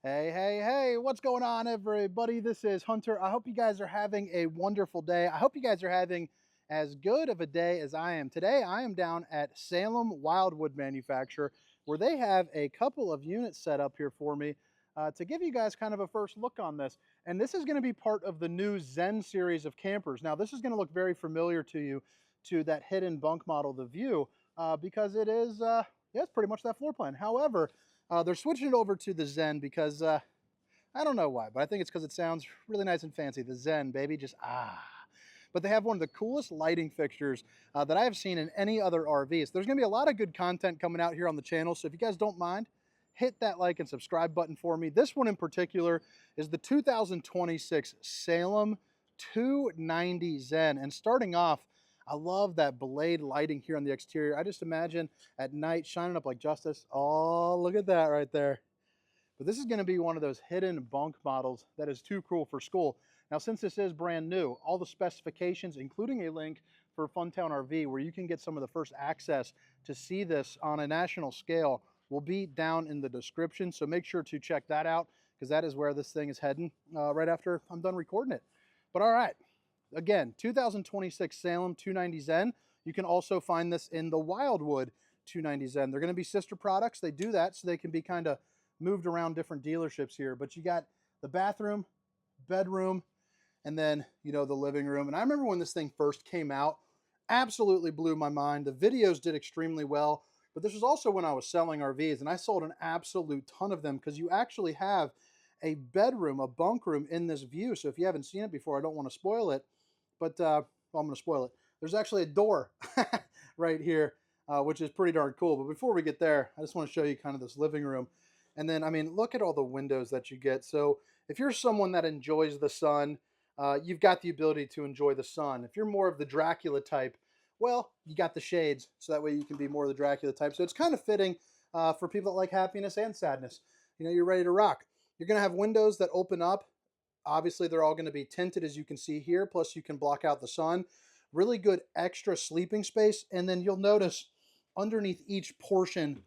Hey, hey, hey, what's going on, everybody? This is Hunter. I hope you guys are having a wonderful day. I hope you guys are having as good of a day as I am. Today, I am down at Salem Wildwood Manufacturer, where they have a couple of units set up here for me to give you guys kind of a first look on this. And this is going to be part of the new Zen series of campers. Now, this is going to look very familiar to you, to that hidden bunk model, the View, because it is, yeah, it's pretty much that floor plan. However, they're switching it over to the Zen because I don't know why, but I think it's because it sounds really nice and fancy. The Zen, baby, just ah. But they have one of the coolest lighting fixtures that I have seen in any other RVs. There's going to be a lot of good content coming out here on the channel, so if you guys don't mind, hit that like and subscribe button for me. This one in particular is the 2026 Salem 290ZEN. And starting off, I love that blade lighting here on the exterior. I just imagine at night shining up like justice. Oh, look at that right there. But this is going to be one of those hidden bunk models that is too cool for school. Now, since this is brand new, all the specifications, including a link for Funtown RV, where you can get some of the first access to see this on a national scale, will be down in the description. So make sure to check that out, because that is where this thing is heading right after I'm done recording it. But all right. Again, 2026 Salem 290ZEN. You can also find this in the Wildwood 290ZEN. They're going to be sister products. They do that so they can be kind of moved around different dealerships here. But you got the bathroom, bedroom, and then, you know, the living room. And I remember when this thing first came out, absolutely blew my mind. The videos did extremely well. But this was also when I was selling RVs, and I sold an absolute ton of them because you actually have a bedroom, a bunk room in this View. So if you haven't seen it before, I don't want to spoil it. But well, I'm going to spoil it. There's actually a door right here, which is pretty darn cool. But before we get there, I just want to show you kind of this living room. And then, I mean, look at all the windows that you get. So if you're someone that enjoys the sun, you've got the ability to enjoy the sun. If you're more of the Dracula type, well, you got the shades. So that way you can be more of the Dracula type. So it's kind of fitting for people that like happiness and sadness. You know, you're ready to rock. You're going to have windows that open up. Obviously, they're all going to be tinted, as you can see here, plus you can block out the sun. Really good extra sleeping space. And then you'll notice underneath each portion,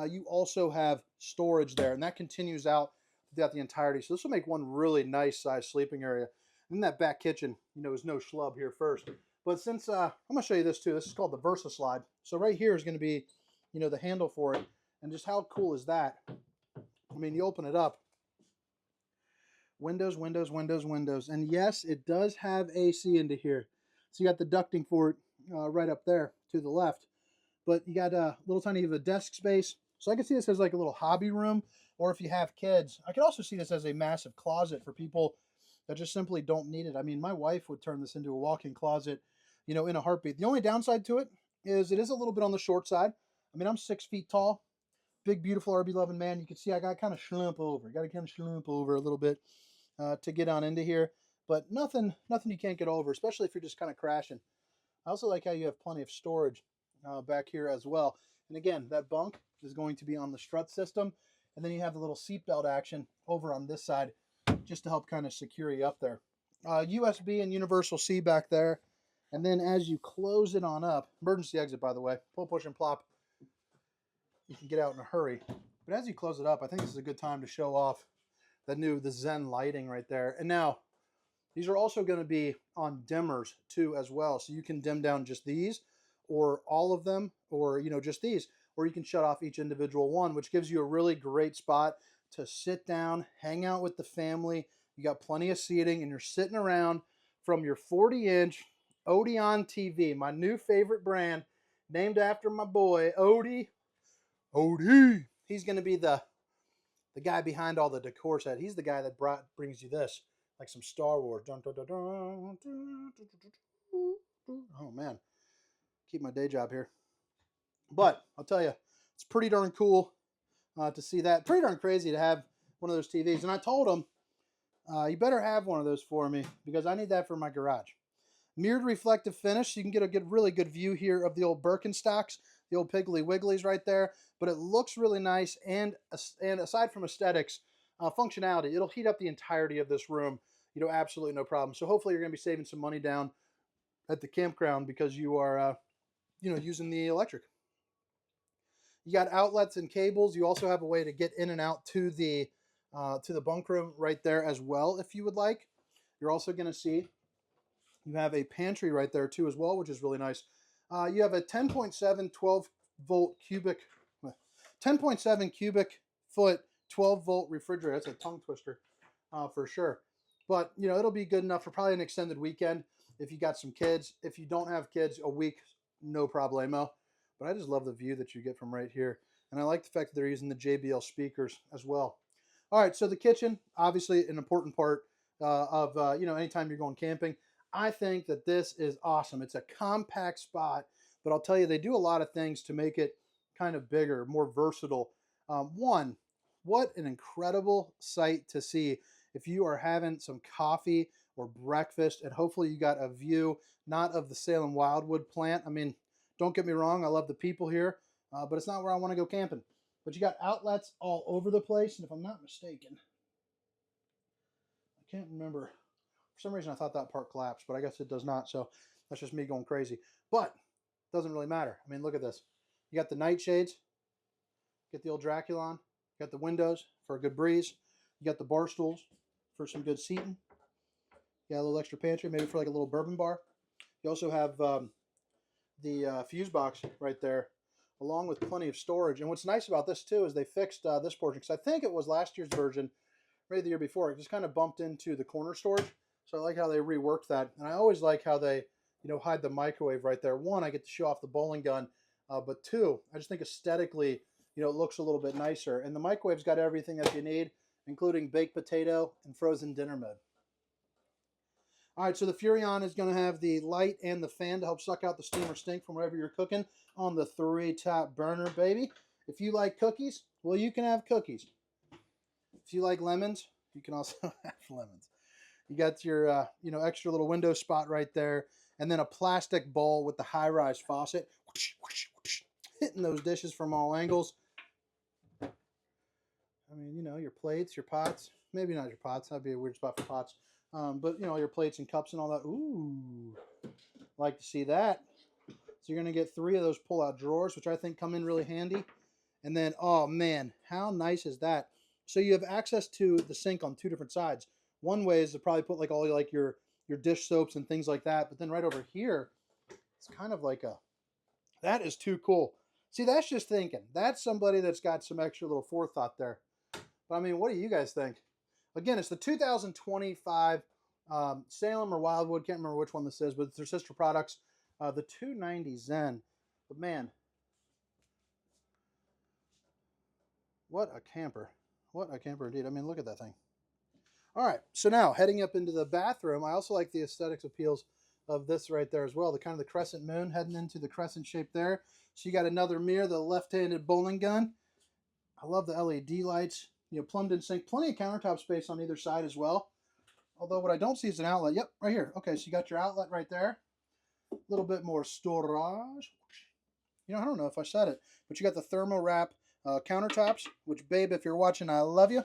you also have storage there, and that continues out throughout the entirety. So this will make one really nice size sleeping area. And that back kitchen, you know, is no schlub here first. But since, I'm going to show you this too. This is called the Versa Slide. So right here is going to be, you know, the handle for it. And just how cool is that? I mean, you open it up. Windows, windows, windows, windows. And yes, it does have AC into here. So you got the ducting for it right up there to the left. But you got a little tiny of a desk space. So I can see this as like a little hobby room. Or if you have kids, I can also see this as a massive closet for people that just simply don't need it. I mean, my wife would turn this into a walk-in closet, you know, in a heartbeat. The only downside to it is a little bit on the short side. I mean, I'm 6 feet tall. Big, beautiful RB-loving man. You can see I got to kind of slump over. Got to kind of slump over a little bit to get on into here. But nothing you can't get over, especially if you're just kind of crashing. I also like how you have plenty of storage back here as well. And again, that bunk is going to be on the strut system. And then you have the little seatbelt action over on this side just to help kind of secure you up there. USB and universal C back there. And then as you close it on up, emergency exit, by the way, pull, push, and plop. You can get out in a hurry. But as you close it up, I think this is a good time to show off the Zen lighting right there. And now, these are also going to be on dimmers too as well. So you can dim down just these or all of them, or, you know, just these, or you can shut off each individual one, which gives you a really great spot to sit down, hang out with the family. You got plenty of seating, and you're sitting around from your 40-inch Odeon TV, my new favorite brand, named after my boy, Odie. Odie. He's going to be the guy behind all the decor set. He's the guy that brings you this, like some Star Wars. Oh, man. Keep my day job here. But I'll tell you, it's pretty darn cool to see that. Pretty darn crazy to have one of those TVs. And I told him, you better have one of those for me because I need that for my garage. Mirrored reflective finish. So you can get a really good view here of the old Birkenstocks, the old Piggly Wigglies right there. But it looks really nice. And aside from aesthetics, functionality, it'll heat up the entirety of this room. You know, absolutely no problem. So hopefully you're going to be saving some money down at the campground because you are, you know, using the electric. You got outlets and cables. You also have a way to get in and out to the to the bunk room right there as well, if you would like. You're also going to see you have a pantry right there too as well, which is really nice. You have a 10.7 12-volt cubic, 10.7 cubic foot 12-volt refrigerator. That's a tongue twister for sure. But, you know, it'll be good enough for probably an extended weekend if you got some kids. If you don't have kids, a week, no problemo. But I just love the view that you get from right here. And I like the fact that they're using the JBL speakers as well. All right, so the kitchen, obviously an important part of, you know, anytime you're going camping. I think that this is awesome. It's a compact spot, but I'll tell you, they do a lot of things to make it kind of bigger, more versatile. One, what an incredible sight to see if you are having some coffee or breakfast, and hopefully you got a view, not of the Salem Wildwood plant. I mean, don't get me wrong, I love the people here, but it's not where I want to go camping. But you got outlets all over the place, and if I'm not mistaken, I can't remember. For some reason, I thought that part collapsed, but I guess it does not, so that's just me going crazy. But it doesn't really matter. I mean, look at this. You got the nightshades. Get the old Draculon. You got the windows for a good breeze. You got the bar stools for some good seating. You got a little extra pantry, maybe for like a little bourbon bar. You also have the fuse box right there, along with plenty of storage. And what's nice about this too is they fixed this portion, because I think it was last year's version, maybe the year before. It just kind of bumped into the corner storage. So I like how they reworked that. And I always like how they, you know, hide the microwave right there. One, I get to show off the bowling gun. But two, I just think aesthetically, you know, it looks a little bit nicer. And the microwave's got everything that you need, including baked potato and frozen dinner mode. All right, so the Furrion is going to have the light and the fan to help suck out the steam or stink from wherever you're cooking on the 3-top burner, baby. If you like cookies, well, you can have cookies. If you like lemons, you can also have lemons. You got your, you know, extra little window spot right there, and then a plastic bowl with the high-rise faucet, whoosh, whoosh, whoosh, hitting those dishes from all angles. I mean, you know, your plates, your pots, maybe not your pots. That'd be a weird spot for pots. But, you know, your plates and cups and all that. Ooh, like to see that. So you're going to get 3 of those pull-out drawers, which I think come in really handy. And then, oh, man, how nice is that? So you have access to the sink on 2 different sides. One way is to probably put like all like your dish soaps and things like that. But then right over here, it's kind of like a, that is too cool. See, that's just thinking. That's somebody that's got some extra little forethought there. But I mean, what do you guys think? Again, it's the 2025 Salem or Wildwood. Can't remember which one this is, but it's their sister products. The 290ZEN. But man, what a camper. What a camper indeed. I mean, look at that thing. All right, so now heading up into the bathroom, I also like the aesthetics appeals of this right there as well. The kind of the crescent moon heading into the crescent shape there. So you got another mirror, the left-handed bowling gun. I love the LED lights. You know, plumbed in sink, plenty of countertop space on either side as well. Although what I don't see is an outlet. Yep, right here. Okay, so you got your outlet right there. A little bit more storage. You know, I don't know if I said it, but you got the thermo wrap countertops, which, babe, if you're watching, I love you.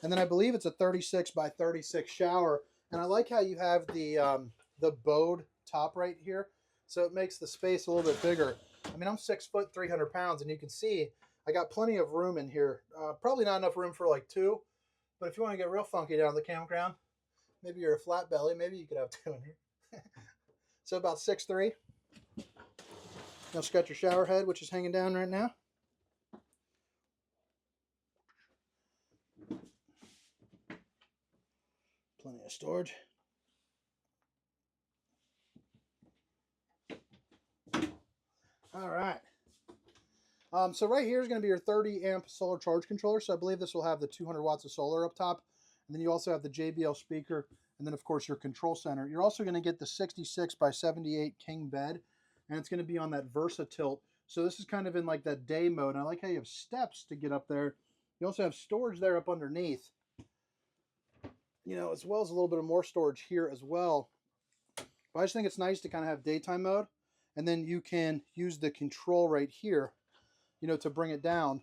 And then I believe it's a 36 by 36 shower. And I like how you have the bowed top right here. So it makes the space a little bit bigger. I mean, I'm 6 foot, 300 pounds, and you can see I got plenty of room in here. Probably not enough room for like 2. But if you want to get real funky down the campground, maybe you're a flat belly, maybe you could have 2 in here. So about 6'3". Now it's got your shower head, which is hanging down right now. Plenty of storage. All right. So right here is going to be your 30 amp solar charge controller. So I believe this will have the 200 watts of solar up top. And then you also have the JBL speaker. And then, of course, your control center. You're also going to get the 66 by 78 king bed. And it's going to be on that Versa tilt. So this is kind of in like that day mode. And I like how you have steps to get up there. You also have storage there up underneath. You know, as well as a little bit of more storage here as well. But I just think it's nice to kind of have daytime mode. And then you can use the control right here, you know, to bring it down.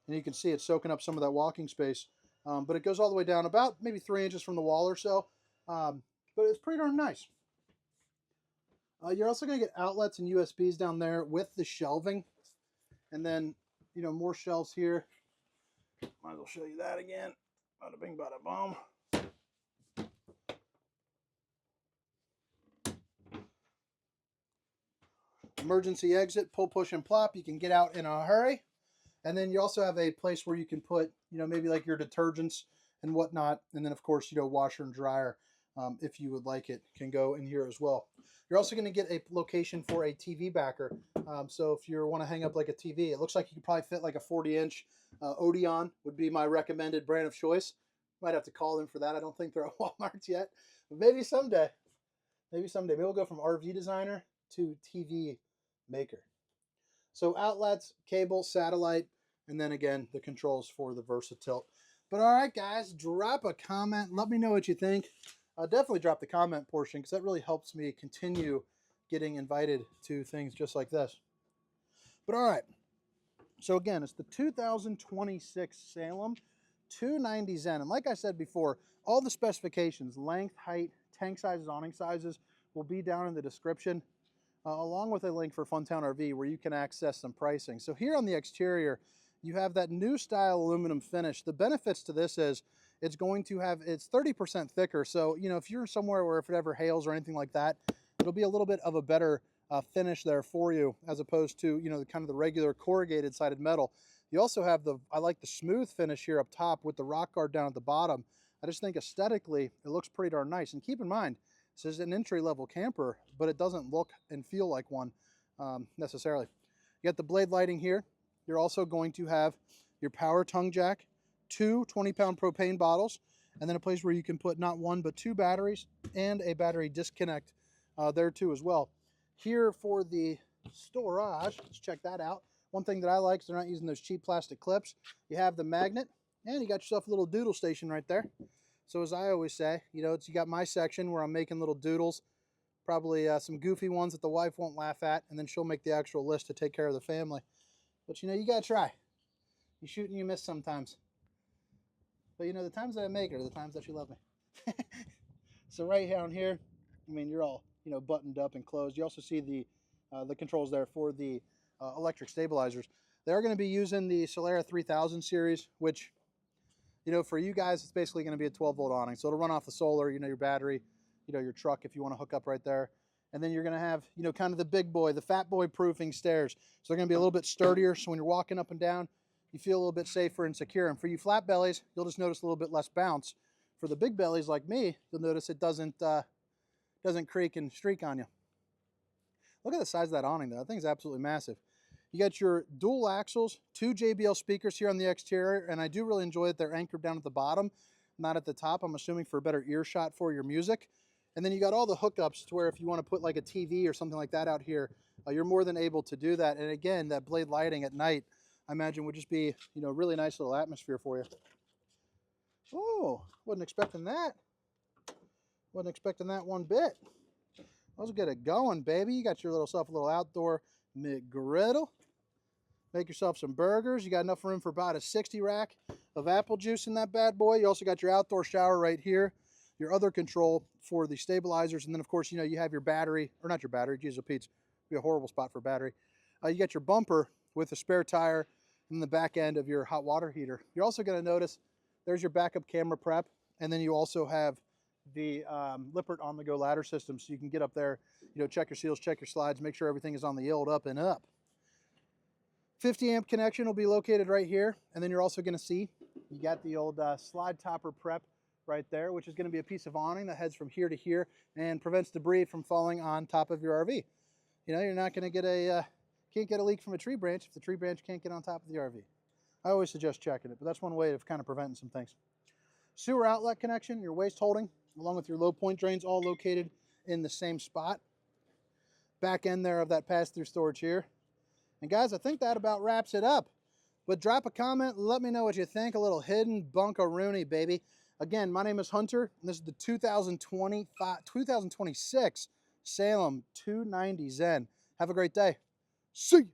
And you can see it's soaking up some of that walking space. But it goes all the way down about maybe 3 inches from the wall or so. But it's pretty darn nice. You're also going to get outlets and USBs down there with the shelving. And then, you know, more shelves here. Might as well show you that again. Bada bing, bada boom. Emergency exit, pull, push, and plop. You can get out in a hurry. And then you also have a place where you can put, maybe like your detergents and whatnot. And then, of course, washer and dryer, if you would like it, can go in here as well. You're also going to get a location for a TV backer. So if you want to hang up like a TV, it looks like you could probably fit like a 40-inch Odeon would be my recommended brand of choice. Might have to call them for that. I don't think they're at Walmart yet. But maybe someday. Maybe someday. Maybe we'll go from RV designer to TV maker. So outlets, cable, satellite, and then again, the controls for the VersaTilt. But all right, guys, drop a comment. Let me know what you think. Definitely drop the comment portion because that really helps me continue getting invited to things just like this. But all right. So again, it's the 2026 Salem 290ZEN. And like I said before, all the specifications, length, height, tank sizes, awning sizes, will be down in the description. Along with a link for Funtown RV where you can access some pricing. So here on the exterior, you have that new style aluminum finish. The benefits to this is it's going to have, it's 30% thicker. So, if you're somewhere where if it ever hails or anything like that, it'll be a little bit of a better finish there for you as opposed to, kind of the regular corrugated sided metal. You also have I like the smooth finish here up top with the rock guard down at the bottom. I just think aesthetically, it looks pretty darn nice. And keep in mind, this is an entry-level camper, but it doesn't look and feel like one necessarily. You got the blade lighting here. You're also going to have your power tongue jack, 2 20-pound propane bottles, and then a place where you can put not one but 2 batteries and a battery disconnect there too as well. Here for the storage, let's check that out. One thing that I like is they're not using those cheap plastic clips. You have the magnet, and you got yourself a little doodle station right there. So as I always say, you got my section where I'm making little doodles, probably some goofy ones that the wife won't laugh at, and then she'll make the actual list to take care of the family. But you got to try. You shoot and you miss sometimes. But the times that I make are the times that you love me. So right down here, you're all, buttoned up and closed. You also see the controls there for the electric stabilizers. They're going to be using the Solera 3000 series, which for you guys, it's basically going to be a 12-volt awning. So it'll run off the solar, your battery, your truck if you want to hook up right there. And then you're going to have, kind of the big boy, the fat boy proofing stairs. So they're going to be a little bit sturdier. So when you're walking up and down, you feel a little bit safer and secure. And for you flat bellies, you'll just notice a little bit less bounce. For the big bellies like me, you'll notice it doesn't creak and streak on you. Look at the size of that awning though. That thing's absolutely massive. You got your dual axles, 2 JBL speakers here on the exterior, and I do really enjoy that they're anchored down at the bottom, not at the top. I'm assuming for a better earshot for your music. And then you got all the hookups to where if you want to put like a TV or something like that out here, you're more than able to do that. And again, that blade lighting at night, I imagine would just be, really nice little atmosphere for you. Oh, wasn't expecting that. Wasn't expecting that one bit. Let's get it going, baby. You got your little self a little outdoor McGriddle. Make yourself some burgers. You got enough room for about a 60 rack of apple juice in that bad boy. You also got your outdoor shower right here. Your other control for the stabilizers. And then, of course, you have your battery. Or not your battery. Jesus, Pete's be a horrible spot for a battery. You got your bumper with a spare tire and the back end of your hot water heater. You're also going to notice there's your backup camera prep. And then you also have the Lippert on-the-go ladder system. So you can get up there, check your seals, check your slides, make sure everything is on the old up and up. 50 amp connection will be located right here. And then you're also going to see you got the old slide topper prep right there, which is going to be a piece of awning that heads from here to here and prevents debris from falling on top of your RV. You're not going to get can't get a leak from a tree branch if the tree branch can't get on top of the RV. I always suggest checking it, but that's one way of kind of preventing some things. Sewer outlet connection, your waste holding, along with your low point drains, all located in the same spot. Back end there of that pass-through storage here. And guys, I think that about wraps it up. But drop a comment, let me know what you think. A little hidden bunkaroonie, baby. Again, my name is Hunter, and this is the 2026 Salem 290ZEN. Have a great day. See you.